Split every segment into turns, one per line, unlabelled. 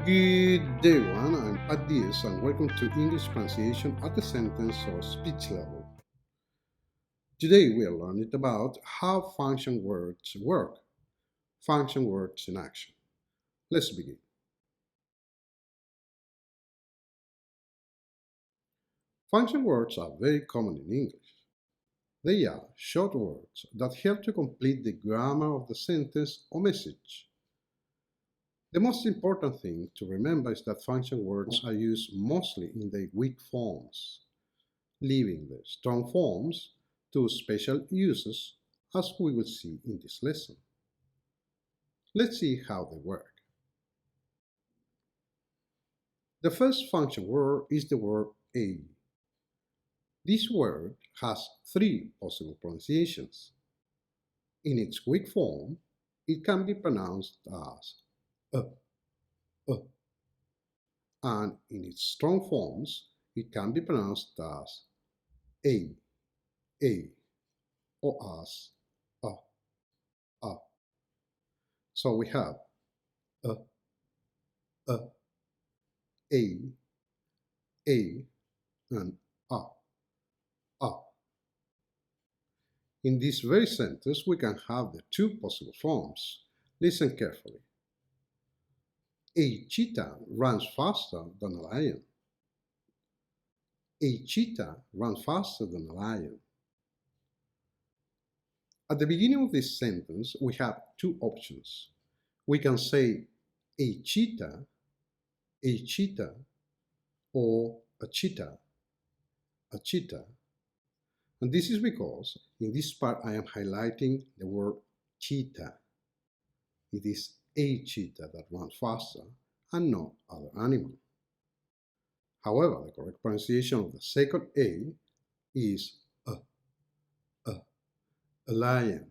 Good day, everyone. I'm Pat Diaz, and welcome to English pronunciation at the sentence or speech level. Today, we are learning about how function words work. Function words in action. Let's begin. Function words are very common in English. They are short words that help to complete the grammar of the sentence or message. The most important thing to remember is that function words are used mostly in the weak forms, leaving the strong forms to special uses, as we will see in this lesson. Let's see how they work. The first function word is the word a. This word has three possible pronunciations. In its weak form, it can be pronounced as uh, uh, and in its strong forms, it can be pronounced as a, a, or as a, a. So we have a, a, a, a, and a, a. In this very sentence, we can have the two possible forms. Listen carefully. A cheetah runs faster than a lion. A cheetah runs faster than a lion. At the beginning of this sentence, we have two options. We can say a cheetah, or a cheetah, a cheetah. And this is because in this part I am highlighting the word cheetah. It is a cheetah that runs faster and not other animal. However, the correct pronunciation of the second A is a, a lion,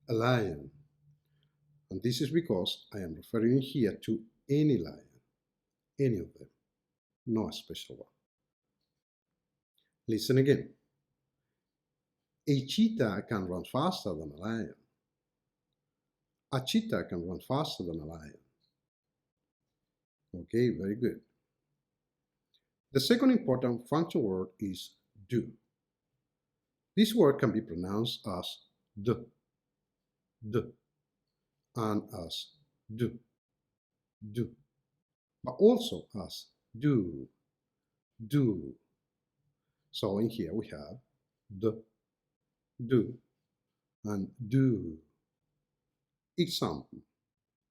a lion. And this is because I am referring here to any lion, any of them, no special one. Listen again. A cheetah can run faster than a lion. A cheetah can run faster than a lion. Okay, very good. The second important function word is do. This word can be pronounced as d, and as do, but also as do. So in here we have d, do, and do. Example.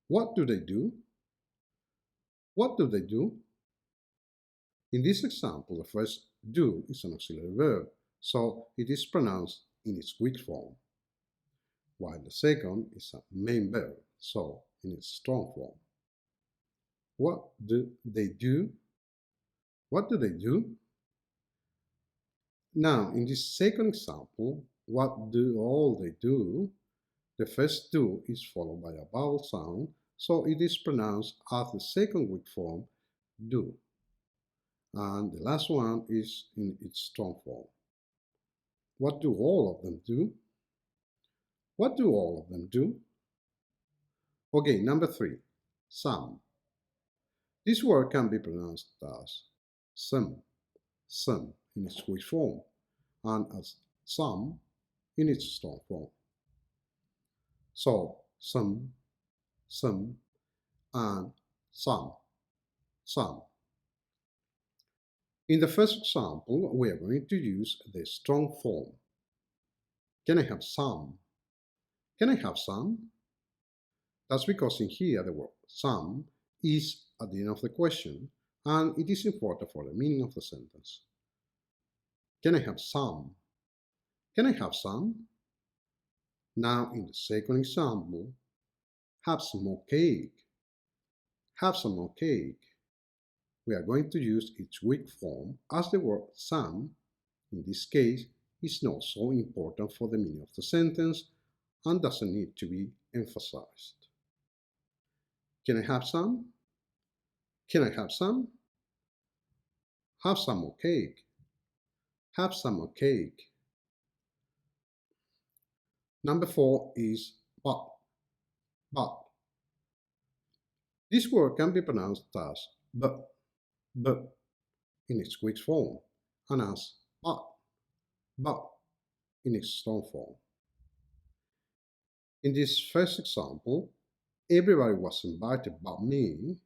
What do they do? What do they do? In this example, the first do is an auxiliary verb, so it is pronounced in its weak form, while the second is a main verb, so in its strong form. What do they do? What do they do? Now, in this second example, what do all they do? The first do is followed by a vowel sound, so it is pronounced as the second weak form, do. And the last one is in its strong form. What do all of them do? What do all of them do? Okay, number 3, some. This word can be pronounced as some in its weak form, and as some in its strong form. So, some, and some. In the first example, we are going to use the strong form. Can I have some? Can I have some? That's because in here the word some is at the end of the question, and it is important for the meaning of the sentence. Can I have some? Can I have some? Now in the second example, have some more cake. Have some more cake. We are going to use its weak form as the word some, in this case, is not so important for the meaning of the sentence and doesn't need to be emphasized. Can I have some? Can I have some? Have some more cake. Have some more cake. Number 4 is but. This word can be pronounced as b in its quick form, and as but in its strong form. In this first example, everybody was invited but me.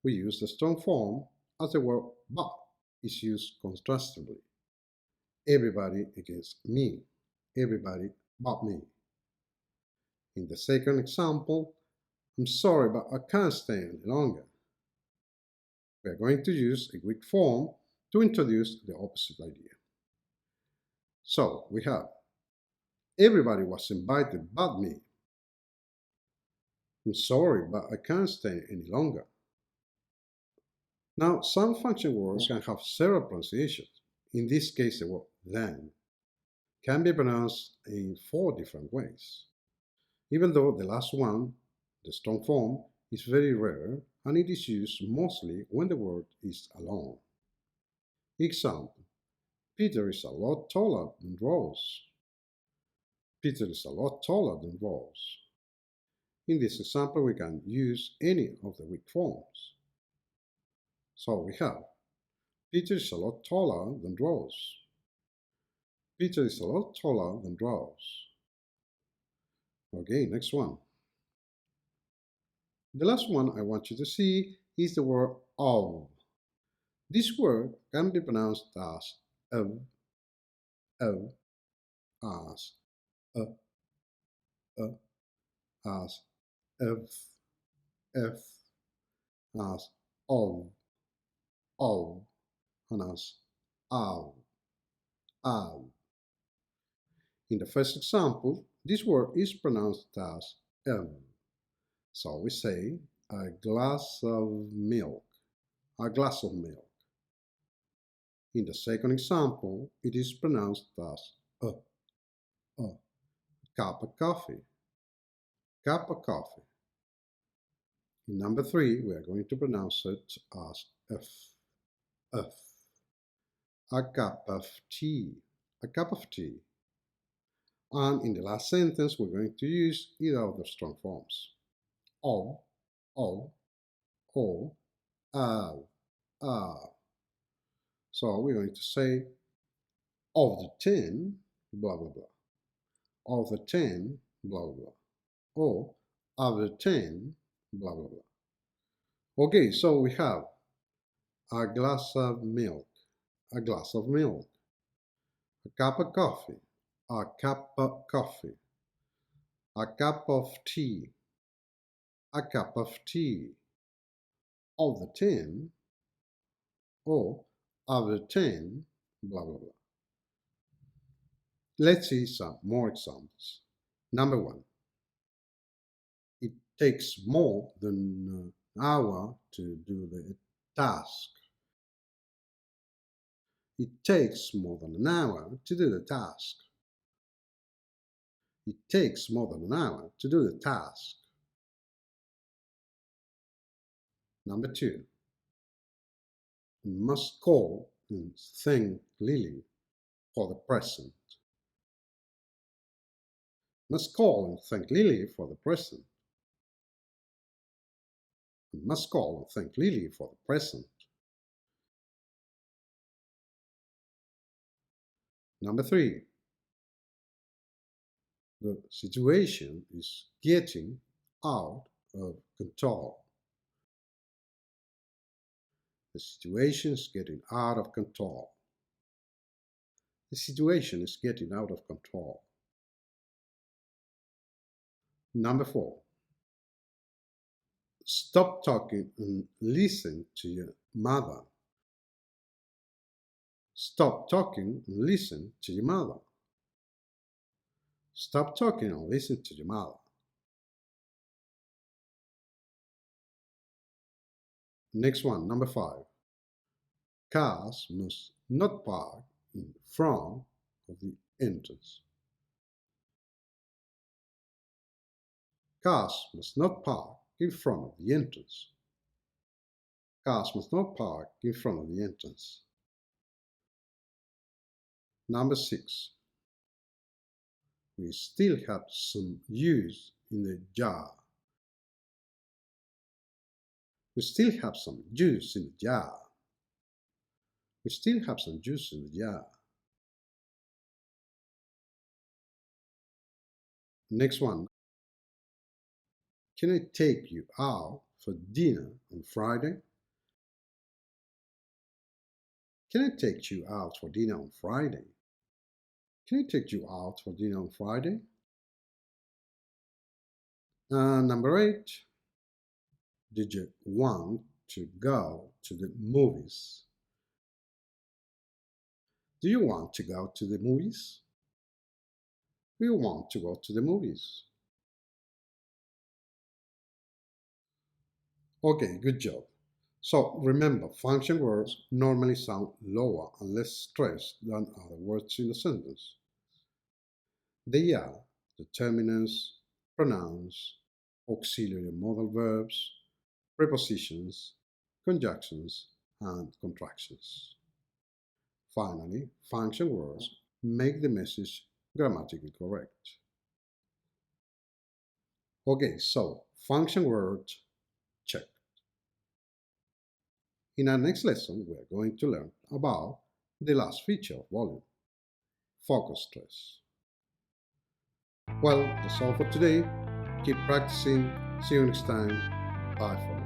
We use the strong form as the word but is used contrastively. Everybody against me. Everybody but me. In the second example, I'm sorry, but I can't stay any longer. We are going to use a weak form to introduce the opposite idea. So we have everybody was invited but me. I'm sorry, but I can't stay any longer. Now, some function words can have several pronunciations. In this case, the word then can be pronounced in 4 different ways. Even though the last one, the strong form, is very rare and it is used mostly when the word is alone. Example: Peter is a lot taller than Rose. Peter is a lot taller than Rose. In this example, we can use any of the weak forms. So we have Peter is a lot taller than Rose. Peter is a lot taller than Rose. Okay, next one. The last one I want you to see is the word of. This word can be pronounced as of, as, a, as, if, as, of, and as, of. In the first example, this word is pronounced as so we say a glass of milk, a glass of milk. In the second example, it is pronounced as a cup of coffee, cup of coffee. In number 3, we are going to pronounce it as if, a cup of tea, a cup of tea. And in the last sentence, we're going to use either of the strong forms. Of, or, of. So we're going to say of the 10, blah, blah, blah. Of the 10, blah, blah, blah. Or of the 10, blah, blah, blah. Okay, so we have a glass of milk, a glass of milk. A cup of coffee, a cup of coffee. A cup of tea, a cup of tea. Of the 10, or of the 10, blah, blah, blah. Let's see some more examples. Number 1. It takes more than an hour to do the task. It takes more than an hour to do the task. It takes more than an hour to do the task. Number 2. We must call and thank Lily for the present. Must call and thank Lily for the present. We must call and thank Lily for the present. Number 3. The situation is getting out of control. The situation is getting out of control. The situation is getting out of control. Number 4. Stop talking and listen to your mother. Stop talking and listen to your mother. Stop talking and listen to your mother. Next one, number 5. Cars must not park in front of the entrance. Cars must not park in front of the entrance. Cars must not park in front of the entrance. Number 6. We still have some juice in the jar. We still have some juice in the jar. We still have some juice in the jar. Next one. Can I take you out for dinner on Friday? Can I take you out for dinner on Friday? Can I take you out for dinner on Friday? Number 8. Did you want to go to the movies? Do you want to go to the movies? Do you want to go to the movies? Okay, good job. So remember, function words normally sound lower and less stressed than other words in the sentence. They are determinants, pronouns, auxiliary modal verbs, prepositions, conjunctions, and contractions. Finally, function words make the message grammatically correct. Okay, so function words check. In our next lesson, we are going to learn about the last feature of volume, focus stress. Well, that's all for today. Keep practicing. See you next time. Bye for now.